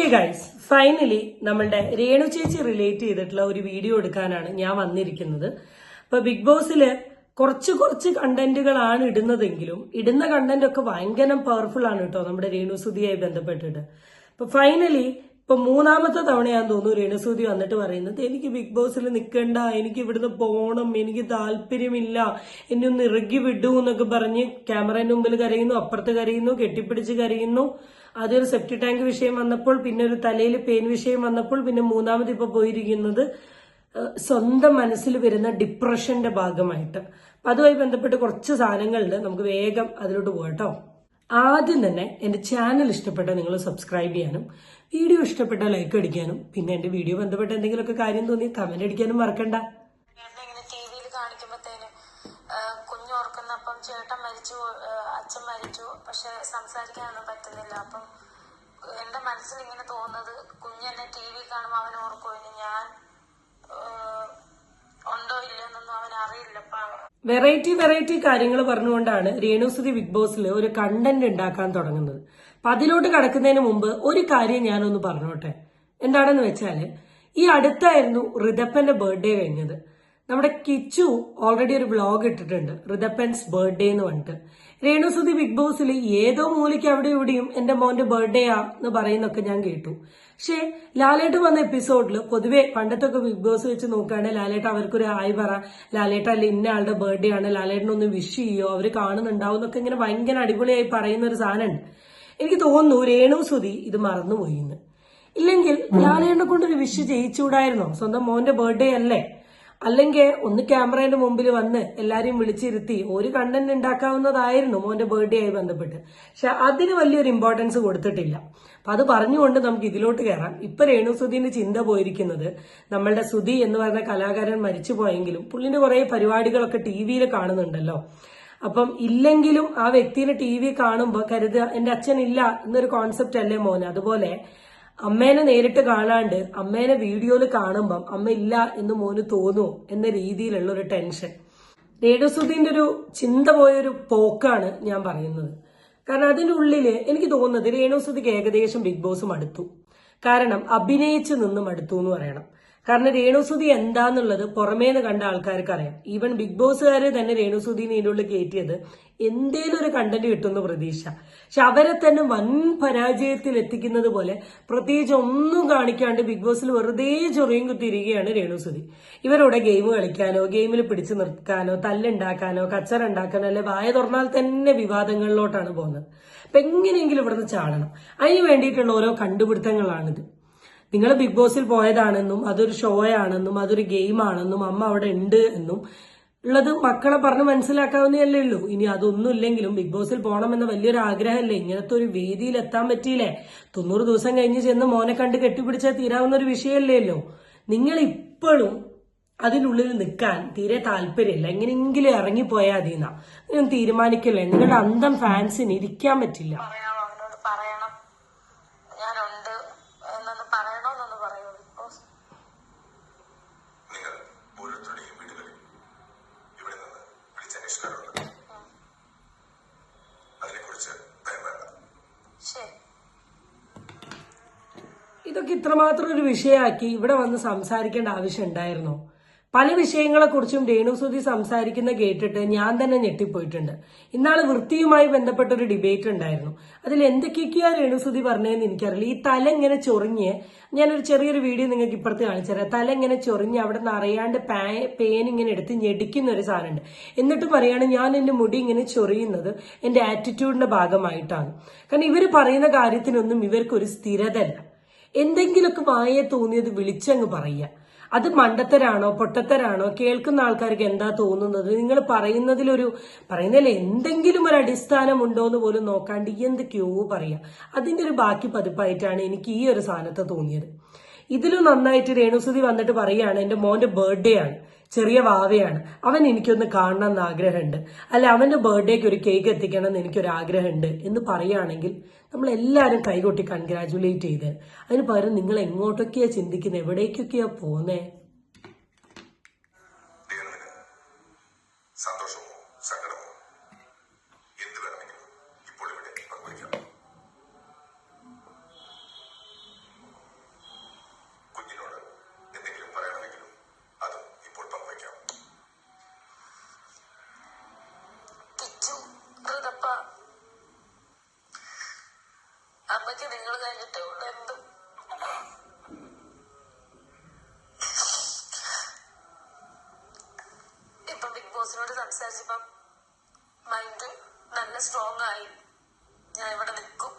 Okay guys, finally നമ്മളുടെ രേണു ചേച്ചി relate ചെയ്തിട്ടുള്ള ഒരു വീഡിയോ എടുക്കാനാണ് ഞാൻ വന്നിരിക്കുന്നത്. അപ്പൊ ബിഗ് ബോസില് കുറച്ച് കണ്ടന്റുകളാണ് ഇടുന്നതെങ്കിലും ഇടുന്ന കണ്ടന്റ് ഒക്കെ ഭയങ്കര പവർഫുൾ ആണ് കേട്ടോ നമ്മുടെ രേണുസുതിയായി ബന്ധപ്പെട്ടിട്ട്. അപ്പൊ ഫൈനലി ഇപ്പൊ മൂന്നാമത്തെ തവണയാന്ന് തോന്നുന്നു രേണുസുതി വന്നിട്ട് പറയുന്നത് എനിക്ക് ബിഗ് ബോസിൽ നിൽക്കണ്ട, എനിക്ക് ഇവിടുന്ന് പോകണം, എനിക്ക് താല്പര്യമില്ല, എന്നെ ഒന്ന് ഇറങ്ങി വിടൂ എന്നൊക്കെ പറഞ്ഞ് ക്യാമറയുടെ മുമ്പിൽ കരയുന്നു, അപ്പുറത്ത് കരയുന്നു, കെട്ടിപ്പിടിച്ച് കരയുന്നു. ആദ്യം ഒരു സെപ്റ്റി ടാങ്ക് വിഷയം വന്നപ്പോൾ, പിന്നെ ഒരു തലയിൽ പെയിൻ വിഷയം വന്നപ്പോൾ, പിന്നെ മൂന്നാമത് ഇപ്പൊ പോയിരിക്കുന്നത് സ്വന്തം മനസ്സിൽ വരുന്ന ഡിപ്രഷന്റെ ഭാഗമായിട്ട്. അപ്പൊ അതുമായി ബന്ധപ്പെട്ട് കുറച്ച് സാധനങ്ങളുണ്ട്, നമുക്ക് വേഗം അതിലോട്ട് പോകട്ടോ. ആദ്യം തന്നെ എന്റെ ചാനൽ ഇഷ്ടപ്പെട്ട നിങ്ങൾ സബ്സ്ക്രൈബ് ചെയ്യാനും, വീഡിയോ ഇഷ്ടപ്പെട്ട ലൈക്ക് അടിക്കാനും, പിന്നെ എന്റെ വീഡിയോ ബന്ധപ്പെട്ട എന്തെങ്കിലുമൊക്കെ കാര്യം തോന്നി കമന്റ് അടിക്കാനും മറക്കണ്ട. കുഞ്ഞോർക്കുന്നപ്പം ചേട്ടൻ മരിച്ചു, അച്ഛൻ മരിച്ചു, പക്ഷെ സംസാരിക്കാനൊന്നും പറ്റുന്നില്ല. അപ്പം എന്റെ മനസ്സിൽ ഇങ്ങനെ തോന്നുന്നത്, കുഞ്ഞെന്നെ ടി വി കാണുമ്പോൾ അവൻ ഓർക്കും ഇനി ഞാൻ ഉണ്ടോ ഇല്ലെന്നൊന്നും അവൻ അറിയില്ല. വെറൈറ്റി കാര്യങ്ങൾ പറഞ്ഞുകൊണ്ടാണ് രേണുസുതി ബിഗ് ബോസിൽ ഒരു കണ്ടന്റ് ഉണ്ടാക്കാൻ തുടങ്ങുന്നത്. അപ്പൊ അതിലോട്ട് കടക്കുന്നതിന് മുമ്പ് ഒരു കാര്യം ഞാനൊന്ന് പറഞ്ഞോട്ടെ. എന്താണെന്ന് വെച്ചാല്, ഈ അടുത്തായിരുന്നു ഋതപ്പന്റെ ബർത്ത്ഡേ കഴിഞ്ഞത്. നമ്മുടെ കിച്ചു ഓൾറെഡി ഒരു വ്ളോഗ് ഇട്ടിട്ടുണ്ട്, ഋതപ്പൻസ് ബർത്ത്ഡേ എന്ന് പറഞ്ഞിട്ട്. രേണുസുതി ബിഗ് ബോസിൽ ഏതോ മൂലയ്ക്ക് അവിടെ ഇവിടെയും എന്റെ മോന്റെ ബർത്ത്ഡേ ആ എന്ന് പറയുന്നൊക്കെ ഞാൻ കേട്ടു. പക്ഷെ ലാലേട്ട് വന്ന എപ്പിസോഡിൽ പൊതുവെ പണ്ടത്തെ ബിഗ് ബോസ് വെച്ച് നോക്കുകയാണെങ്കിൽ ലാലേട്ട് അവർക്കൊരു ഹായ് പറ, ലാലേട്ട് അല്ല ഇന്ന ആളുടെ ബർത്ത്ഡേ ആണ്, ലാലേട്ടിനൊന്ന് വിഷ് ചെയ്യോ, അവര് കാണുന്നുണ്ടാവും എന്നൊക്കെ ഇങ്ങനെ ഭയങ്കര അടിപൊളിയായി പറയുന്ന ഒരു സാധനമുണ്ട്. എനിക്ക് തോന്നുന്നു രേണുസുതി ഇത് മറന്നുപോയിന്ന്. ഇല്ലെങ്കിൽ ലാലേട്ടിനെ കൊണ്ടൊരു വിഷ് ചെയ്യിച്ചുകൂടായിരുന്നോ? സ്വന്തം മോന്റെ ബർത്ത്ഡേ അല്ലേ? അല്ലെങ്കിൽ ഒന്ന് ക്യാമറയുടെ മുമ്പിൽ വന്ന് എല്ലാരെയും വിളിച്ചിരുത്തി ഒരു കണ്ടന്റ് ഉണ്ടാക്കാവുന്നതായിരുന്നു മോന്റെ ബർത്ത്ഡേ ആയി ബന്ധപ്പെട്ട്. പക്ഷെ അതിന് വലിയൊരു ഇമ്പോർട്ടൻസ് കൊടുത്തിട്ടില്ല. അപ്പൊ അത് പറഞ്ഞുകൊണ്ട് നമുക്ക് ഇതിലോട്ട് കയറാം. ഇപ്പൊ രേണുസുതിന്റെ ചിന്ത പോയിരിക്കുന്നത്, നമ്മളുടെ സുധി എന്ന് പറയുന്ന കലാകാരൻ മരിച്ചു പോയെങ്കിലും പുള്ളിന്റെ കുറെ പരിപാടികളൊക്കെ ടി വിയിൽ കാണുന്നുണ്ടല്ലോ. അപ്പം ഇല്ലെങ്കിലും ആ വ്യക്തിനെ ടി വി കാണുമ്പോ കരുതുക എന്റെ അച്ഛൻ ഇല്ല എന്നൊരു കോൺസെപ്റ്റ് അല്ലേ മോന്. അതുപോലെ അമ്മേനെ നേരിട്ട് കാണാണ്ട് അമ്മേനെ വീഡിയോയിൽ കാണുമ്പം അമ്മ ഇല്ല എന്ന് മോന് തോന്നുമോ എന്ന രീതിയിലുള്ള ഒരു ടെൻഷൻ. രേണുസുതിന്റെ ഒരു ചിന്ത പോയൊരു പോക്കാണ് ഞാൻ പറയുന്നത്. കാരണം അതിന്റെ ഉള്ളില് എനിക്ക് തോന്നുന്നത് രേണുസുതിക്ക് ഏകദേശം ബിഗ് ബോസ് മടുത്തു. കാരണം അഭിനയിച്ചു നിന്ന് മടുത്തു എന്ന് പറയണം. കാരണം രേണുസുതി എന്താന്നുള്ളത് പുറമേന്ന് കണ്ട ആൾക്കാർക്ക് അറിയാം. ഈവൻ ബിഗ് ബോസുകാര് തന്നെ രേണുസുതിനെ ഇതിനുള്ളിൽ കയറ്റിയത് എന്തേലും ഒരു കണ്ടന്റ് കിട്ടുന്ന പ്രതീക്ഷ. പക്ഷെ അവരെ തന്നെ വൻ പരാജയത്തിൽ എത്തിക്കുന്നത് പോലെ പ്രത്യേകിച്ച് ഒന്നും കാണിക്കാണ്ട് ബിഗ് ബോസിൽ വെറുതെ ചൊറിയും കുത്തിയിരിക്കുകയാണ് രേണുസുതി. ഇവരോടെ ഗെയിം കളിക്കാനോ, ഗെയിമിൽ പിടിച്ചു നിർത്താനോ, തല്ലുണ്ടാക്കാനോ, കച്ചറ ഉണ്ടാക്കാനോ, അല്ലെ വായ തുറന്നാൽ തന്നെ വിവാദങ്ങളിലോട്ടാണ് പോകുന്നത്. അപ്പൊ എങ്ങനെയെങ്കിലും ഇവിടുന്ന് ചാടണം. അതിന് വേണ്ടിയിട്ടുള്ള ഓരോ കണ്ടുപിടുത്തങ്ങളാണിത്. നിങ്ങൾ ബിഗ് ബോസിൽ പോയതാണെന്നും അതൊരു ഷോ ആണെന്നും അതൊരു ഗെയിം ആണെന്നും അമ്മ അവിടെ ഉണ്ട് എന്നും ഉള്ളത് മക്കളെ പറഞ്ഞ് മനസ്സിലാക്കാവുന്നതല്ലേ ഉള്ളൂ. ഇനി അതൊന്നും ഇല്ലെങ്കിലും ബിഗ് ബോസിൽ പോകണമെന്ന വലിയൊരു ആഗ്രഹമല്ലേ, ഇങ്ങനത്തെ ഒരു വേദിയിൽ എത്താൻ പറ്റിയില്ലേ, 90 ദിവസം കഴിഞ്ഞ് ചെന്ന് മോനെ കണ്ട് കെട്ടിപ്പിടിച്ചാൽ തീരാവുന്ന ഒരു വിഷയമല്ലേല്ലോ. നിങ്ങൾ ഇപ്പോഴും അതിനുള്ളിൽ നിൽക്കാൻ തീരെ താല്പര്യമില്ല, എങ്ങനെയെങ്കിലും ഇറങ്ങിപ്പോയാൽ അതിന്നാ ഞാൻ തീരുമാനിക്കല്ലേ. നിങ്ങളുടെ അന്തം ഫാൻസിന് ഇരിക്കാൻ പറ്റില്ല. ഇതൊക്കെ ഇത്രമാത്രം ഒരു വിഷയമാക്കി ഇവിടെ വന്ന് സംസാരിക്കേണ്ട ആവശ്യം ഉണ്ടായിരുന്നോ? പല വിഷയങ്ങളെക്കുറിച്ചും രേണുസുതി സംസാരിക്കുന്ന കേട്ടിട്ട് ഞാൻ തന്നെ ഞെട്ടിപ്പോയിട്ടുണ്ട്. ഇന്നാള് വൃത്തിയുമായി ബന്ധപ്പെട്ട ഒരു ഡിബേറ്റ് ഉണ്ടായിരുന്നു. അതിൽ എന്തൊക്കെയൊക്കെയാ രേണുസുതി പറഞ്ഞതെന്ന് എനിക്കറിയില്ല. ഈ തല ഇങ്ങനെ ചൊറിഞ്ഞ്, ഞാനൊരു ചെറിയൊരു വീഡിയോ നിങ്ങൾക്ക് ഇപ്പുറത്ത് കാണിച്ചു തരാം. തല ഇങ്ങനെ ചൊറിഞ്ഞ് അവിടെ നിന്ന് അറിയാണ്ട് പേൻ ഇങ്ങനെ എടുത്ത് ഞെടിക്കുന്ന ഒരു സാധനമുണ്ട്. എന്നിട്ട് പറയാണ് ഞാൻ എന്റെ മുടി ഇങ്ങനെ ചൊറിയുന്നത് എന്റെ ആറ്റിറ്റ്യൂഡിന്റെ ഭാഗമായിട്ടാണ്. കാരണം ഇവര് പറയുന്ന കാര്യത്തിനൊന്നും ഇവർക്കൊരു സ്ഥിരത അല്ല. എന്തെങ്കിലുമൊക്കെ വായെ തോന്നിയത് വിളിച്ചങ്ങ് പറയുക. അത് മണ്ടത്തരാണോ പൊട്ടത്തരാണോ കേൾക്കുന്ന ആൾക്കാർക്ക് എന്താ തോന്നുന്നത്, നിങ്ങൾ പറയുന്നതിൽ എന്തെങ്കിലും ഒരു അടിസ്ഥാനം ഉണ്ടോ എന്ന് പോലും നോക്കാണ്ട് എന്തൊക്കെയോ പറയാ. അതിന്റെ ഒരു ബാക്കി പതിപ്പായിട്ടാണ് എനിക്ക് ഈ ഒരു സാധനത്തെ തോന്നിയത്. ഇതിലും നന്നായിട്ട് രേണുസുതി വന്നിട്ട് പറയാണ് എന്റെ മോന്റെ ബർത്ത്ഡേ ആണ്, ചെറിയ വാവയാണ്, അവൻ എനിക്കൊന്ന് കാണണം എന്ന് ആഗ്രഹമുണ്ട്, അല്ല അവന്റെ ബർത്ത്ഡേക്ക് ഒരു കേക്ക് എത്തിക്കണം എന്ന് എനിക്കൊരു ആഗ്രഹമുണ്ട് എന്ന് പറയുകയാണെങ്കിൽ നമ്മൾ എല്ലാവരും കൈകൊട്ടി കൺഗ്രാജുലേറ്റ് ചെയ്ത്. അതിന് പകരം നിങ്ങൾ എങ്ങോട്ടൊക്കെയാ ചിന്തിക്കുന്നത്, എവിടേക്കൊക്കെയാ പോന്നേ? സന്തോഷമോ സങ്കടമോ എന്ത് വേണമെങ്കിലും ഇപ്പോൾ ഇവിടെ പങ്കുവയ്ക്കാം. അമ്മയ്ക്ക് നിങ്ങൾ കഴിഞ്ഞിട്ടേ ഉള്ളൂ എന്തും. ഇപ്പൊ ബിഗ് ബോസിനോട് സംസാരിച്ചപ്പം മൈൻഡ് നല്ല സ്ട്രോങ് ആയി. ഞാൻ ഇവിടെ നിൽക്കും,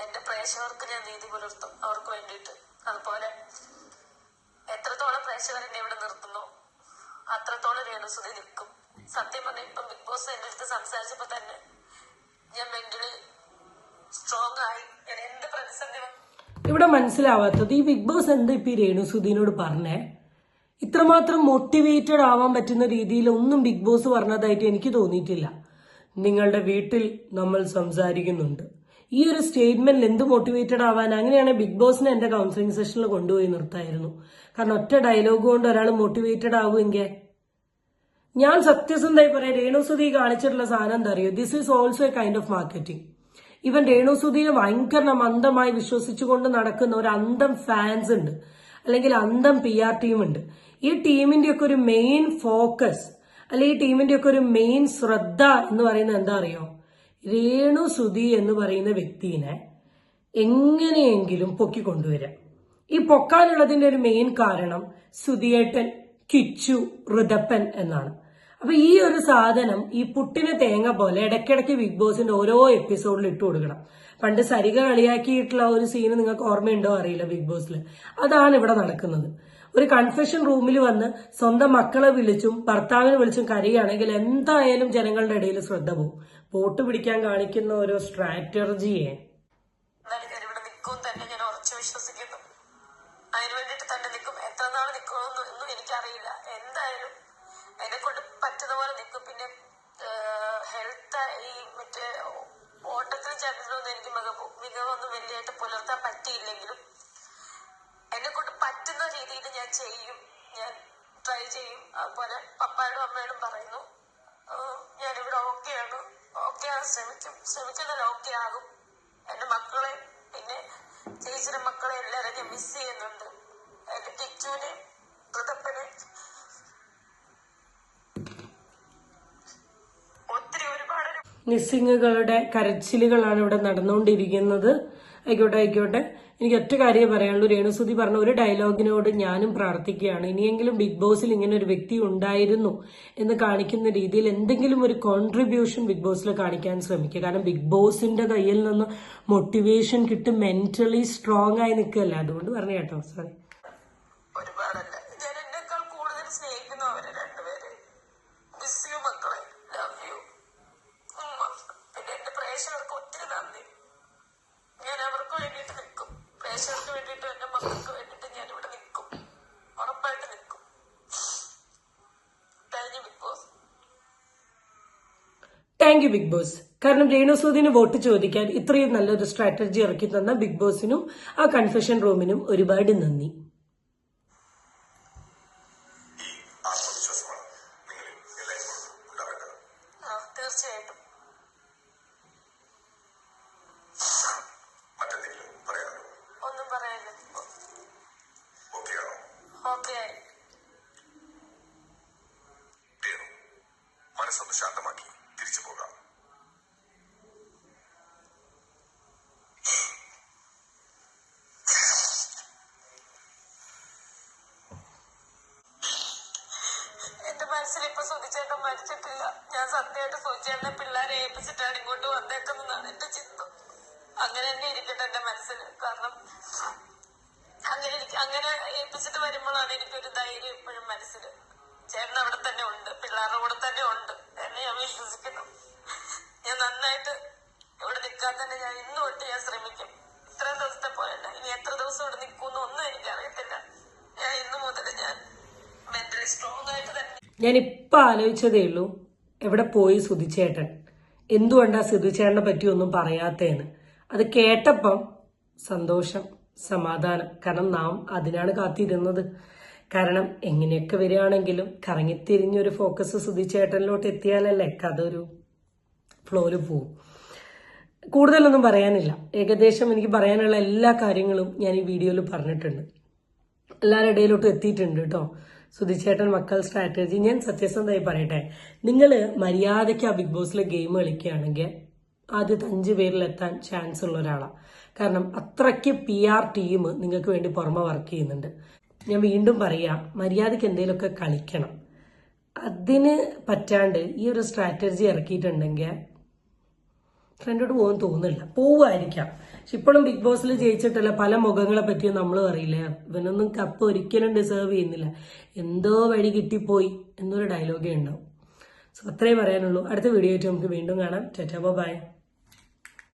എന്റെ പ്രേക്ഷകർക്ക് ഞാൻ നീതി പുലർത്തും അവർക്ക് വേണ്ടിയിട്ട്. അതുപോലെ എത്രത്തോളം പ്രേക്ഷകർ എന്നെ ഇവിടെ നിർത്തുന്നു അത്രത്തോളം രേണുസുതി നിൽക്കും. സത്യം പറഞ്ഞാൽ ഇപ്പം ബിഗ് ബോസ് എന്റെ അടുത്ത് സംസാരിച്ചപ്പോ തന്നെ ഞാൻ മെന്റലി സ്ട്രോങ് ആയി. ഞാൻ എന്ത് പ്രതിസന്ധി ഇവിടെ മനസ്സിലാവാത്തത് ഈ ബിഗ് ബോസ് എന്താ ഇപ്പൊ ഈ രേണുസുദീനോട് പറഞ്ഞേ? ഇത്രമാത്രം മോട്ടിവേറ്റഡ് ആവാൻ പറ്റുന്ന രീതിയിൽ ഒന്നും ബിഗ് ബോസ് പറഞ്ഞതായിട്ട് എനിക്ക് തോന്നിയിട്ടില്ല. നിങ്ങളുടെ വീട്ടിൽ നമ്മൾ സംസാരിക്കുന്നുണ്ട്, ഈ ഒരു സ്റ്റേറ്റ്മെന്റിൽ എന്ത് മോട്ടിവേറ്റഡ് ആവാൻ? അങ്ങനെയാണെങ്കിൽ ബിഗ് ബോസിനെ എന്റെ കൗൺസിലിംഗ് സെഷനിൽ കൊണ്ടുപോയി നിർത്തായിരുന്നു. കാരണം ഒറ്റ ഡയലോഗ് കൊണ്ട് ഒരാൾ മോട്ടിവേറ്റഡ് ആവുമെങ്കിൽ ഞാൻ സത്യസന്ധമായി പറയാം, രേണുസുതി കാണിച്ചിട്ടുള്ള സാധനം എന്താ അറിയോ? This is also A kind of marketing. ഇവൻ രേണുസുതിയെ ഭയങ്കര അന്ധമായി വിശ്വസിച്ചുകൊണ്ട് നടക്കുന്ന ഒരു അന്ധം ഫാൻസ് ഉണ്ട്, അല്ലെങ്കിൽ അന്ധം PR ടീം ഉണ്ട്. ഈ ടീമിന്റെ ഒക്കെ ഒരു മെയിൻ ഫോക്കസ് അല്ലെങ്കിൽ ഈ ടീമിന്റെ ഒക്കെ ഒരു മെയിൻ ശ്രദ്ധ എന്ന് പറയുന്നത് എന്താ അറിയോ? രേണുസുതി എന്ന് പറയുന്ന വ്യക്തിനെ എങ്ങനെയെങ്കിലും പൊക്കിക്കൊണ്ടുവരാം. ഈ പൊക്കാനുള്ളതിന്റെ ഒരു മെയിൻ കാരണം സുധിയേട്ടൻ, കിച്ചു, ഋതപ്പൻ എന്നാണ്. അപ്പൊ ഈ ഒരു സാധനം ഈ പുട്ടിന് തേങ്ങ പോലെ ഇടയ്ക്കിടയ്ക്ക് ബിഗ് ബോസിന്റെ ഓരോ എപ്പിസോഡിൽ ഇട്ട് കൊടുക്കണം. പണ്ട് സരിക കളിയാക്കിയിട്ടുള്ള ഒരു സീന് നിങ്ങൾക്ക് ഓർമ്മയുണ്ടോ അറിയില്ല ബിഗ് ബോസിൽ. അതാണ് ഇവിടെ നടക്കുന്നത്. ഒരു കൺഫെഷൻ റൂമിൽ വന്ന് സ്വന്തം മക്കളെ വിളിച്ചും ഭർത്താവിനെ വിളിച്ചും കരയുകയാണെങ്കിൽ എന്തായാലും ജനങ്ങളുടെ ഇടയിൽ ശ്രദ്ധ പോകും. വോട്ട് പിടിക്കാൻ കാണിക്കുന്ന ഓരോ സ്ട്രാറ്റജിയെ ഇവിടെ നിൽക്കും തന്നെ ഞാൻ ഉറച്ചു വിശ്വസിക്കുന്നു. അതിനു വേണ്ടിയിട്ട് തന്നെ നിൽക്കും. എത്ര നാൾ നിൽക്കുമെന്നൊന്നും എനിക്കറിയില്ല. എന്തായാലും എന്നെ കൊണ്ട് പറ്റുന്ന പോലെ നിൽക്കും. പിന്നെ ഹെൽത്ത് ഈ മറ്റേ ഓട്ടത്തിന് ചാമ്പ്യനൊന്നും എനിക്ക് മികവൊന്നും വലിയായിട്ട് പുലർത്താൻ പറ്റിയില്ലെങ്കിലും എന്നെ കൊണ്ട് പറ്റുന്ന രീതിയിൽ ഞാൻ ചെയ്യും, ഞാൻ ട്രൈ ചെയ്യും. അതുപോലെ പപ്പായോടും അമ്മയോടും പറയുന്നു ഞാനിവിടെ ഓക്കെയാണ്, ഓക്കെ ആകാൻ ശ്രമിക്കുന്നതിൽ ഓക്കെ ആകും. എന്റെ മക്കളെ പിന്നെ ചേച്ചിയുടെ മക്കളെ എല്ലാവരും ഞാൻ മിസ് ചെയ്യുന്നുണ്ട്. എന്റെ കിച്ചുവിനെ, ഋതപ്പനെ ഒത്തിരി ഒരുപാട് മിസ്സിങ്ങുകളുടെ കരച്ചിലുകളാണ് ഇവിടെ നടന്നുകൊണ്ടിരിക്കുന്നത്. ആയിക്കോട്ടെ. എനിക്ക് ഒറ്റ കാര്യം പറയാനുള്ളൂ. രേണുസുതി പറഞ്ഞ ഒരു ഡയലോഗിനോട് ഞാനും പ്രാർത്ഥിക്കുകയാണ്. ഇനിയെങ്കിലും ബിഗ് ബോസിൽ ഇങ്ങനെ ഒരു വ്യക്തി ഉണ്ടായിരുന്നു എന്ന് കാണിക്കുന്ന രീതിയിൽ എന്തെങ്കിലും ഒരു കോൺട്രിബ്യൂഷൻ ബിഗ് ബോസിൽ കാണിക്കാൻ ശ്രമിക്കുക. കാരണം ബിഗ് ബോസിന്റെ കയ്യിൽ നിന്ന് മോട്ടിവേഷൻ കിട്ടും, മെന്റലി സ്ട്രോങ് ആയി നിൽക്കുകയല്ല. അതുകൊണ്ട് പറഞ്ഞു കേട്ടോ. സോറി. ഒരുപാടല്ല, ഞാൻ എന്നെക്കാൾ കൂടുതൽ സ്നേഹിക്കുന്നു അവരെ രണ്ടുപേരെ. മിസ് യു മക്കളെ, ലവ് യു. പിന്നെ എന്റെ പ്രേക്ഷകർക്ക് ഒത്തിരി നന്ദി. ഞാൻ അവർക്ക് വേണ്ടിയിട്ട് നിൽക്കും, പ്രേക്ഷകർക്ക് വേണ്ടിയിട്ടും എന്റെ മക്കൾക്ക് വേണ്ടിയിട്ട് ഞാൻ ഇവിടെ നിൽക്കും, ഉറപ്പായിട്ട് നിൽക്കും. കഴിഞ്ഞ Bigg Boss. Thank you Bigg Boss. കാരണം രേണുസുദിന് വോട്ട് ചോദിക്കാൻ ഇത്രയും നല്ലൊരു സ്ട്രാറ്റജി ഇറക്കി തന്ന ബിഗ് ബോസിനും ആ കൺഫെഷൻ റൂമിനും ഒരുപാട് നന്ദി. തീർച്ചയായിട്ടും. ഒന്നും പറയാനില്ല. ഓക്കെ. മനസ്സൊന്ന് ശാന്തമാക്കി തിരിച്ചു പോകാം. എന്റെ മനസ്സിൽ ഇപ്പൊ സുധിച്ചേട്ടൻ മരിച്ചിട്ടില്ല. ഞാൻ സത്യമായിട്ട് സുധിച്ചേട്ടനെ പിള്ളേരെ ഏൽപ്പിച്ചിട്ടാണ് ഇങ്ങോട്ട് വന്നേക്കുന്നതാണ് എന്റെ ചിന്ത. അങ്ങനെ തന്നെ ഇരിക്കട്ടെ എന്റെ മനസ്സിൽ. കാരണം അങ്ങനെ ഏൽപ്പിച്ചിട്ട് വരുമ്പോഴാണ് എനിക്കൊരു ധൈര്യം ഇപ്പോഴും മനസ്സിൽ. ചേട്ടൻ അവിടെ തന്നെ ഉണ്ട്, പിള്ളേരുടെ കൂടെ തന്നെ ഉണ്ട് എന്നെ ഞാൻ വിശ്വസിക്കുന്നു. ഞാൻ നന്നായിട്ട് ഇവിടെ നിൽക്കാൻ തന്നെ ഞാൻ ഇന്ന് തൊട്ട് ഞാൻ ശ്രമിക്കും. ഇത്രയും ദിവസത്തെ പോലല്ല, ഇനി എത്ര ദിവസം ഇവിടെ നിൽക്കുമെന്ന് ഒന്നും എനിക്കറിയത്തില്ല. ഞാൻ ഇന്ന് മുതൽ ഞാൻ മെന്റലി സ്ട്രോങ് ആയിട്ട് തന്നെ. ഞാൻ ഇപ്പൊ ആലോചിച്ചതേ ഉള്ളൂ, എവിടെ പോയി സുധിച്ചേട്ടൻ? എന്തുകൊണ്ടാ സുധിച്ചേട്ടനെ പറ്റി ഒന്നും പറയാത്തേന്ന്. അത് കേട്ടപ്പം സന്തോഷം, സമാധാനം. കാരണം നാം അതിനാണ് കാത്തിരുന്നത്. കാരണം എങ്ങനെയൊക്കെ വരികയാണെങ്കിലും കറങ്ങിത്തിരിഞ്ഞൊരു ഫോക്കസ് സുധിച്ചേട്ടനിലോട്ട് എത്തിയാലല്ലേ കഥ ഒരു ഫ്ലോയിൽ പോവും. കൂടുതലൊന്നും പറയാനില്ല. ഏകദേശം എനിക്ക് പറയാനുള്ള എല്ലാ കാര്യങ്ങളും ഞാൻ ഈ വീഡിയോയിൽ പറഞ്ഞിട്ടുണ്ട്. എല്ലാവരുടെ ഇടയിലോട്ടും എത്തിയിട്ടുണ്ട് കേട്ടോ. സുധിച്ചേട്ടൻ മക്കൾ സ്ട്രാറ്റജി ഞാൻ സത്യസന്ധമായി പറയട്ടെ, നിങ്ങൾ മര്യാദയ്ക്ക് ആ ബിഗ് ബോസിലെ ഗെയിം കളിക്കുകയാണെങ്കിൽ ആദ്യത്തെ 5 പേരിലെത്താൻ ചാൻസ് ഉള്ള ഒരാളാണ്. കാരണം അത്രയ്ക്ക് PR ടീം നിങ്ങൾക്ക് വേണ്ടി പുറമെ വർക്ക് ചെയ്യുന്നുണ്ട്. ഞാൻ വീണ്ടും പറയാം, മര്യാദയ്ക്ക് എന്തെങ്കിലുമൊക്കെ കളിക്കണം. അതിന് പറ്റാണ്ട് ഈ ഒരു സ്ട്രാറ്റജി ഇറക്കിയിട്ടുണ്ടെങ്കിൽ ഫ്രണ്ടോട് പോകാൻ തോന്നില്ല, പോവുമായിരിക്കാം. പക്ഷെ ഇപ്പോഴും ബിഗ് ബോസിൽ ജയിച്ചിട്ടുള്ള പല മുഖങ്ങളെ പറ്റിയും നമ്മളും അറിയില്ല. ഇവനൊന്നും കപ്പ് ഒരിക്കലും ഡിസേർവ് ചെയ്യുന്നില്ല, എന്തോ വഴി കിട്ടിപ്പോയി എന്നൊരു ഡയലോഗേ ഉണ്ടാവും. സോ അത്രേ പറയാനുള്ളൂ. അടുത്ത വീഡിയോ ആയിട്ട് നമുക്ക് വീണ്ടും കാണാം. Tata bye.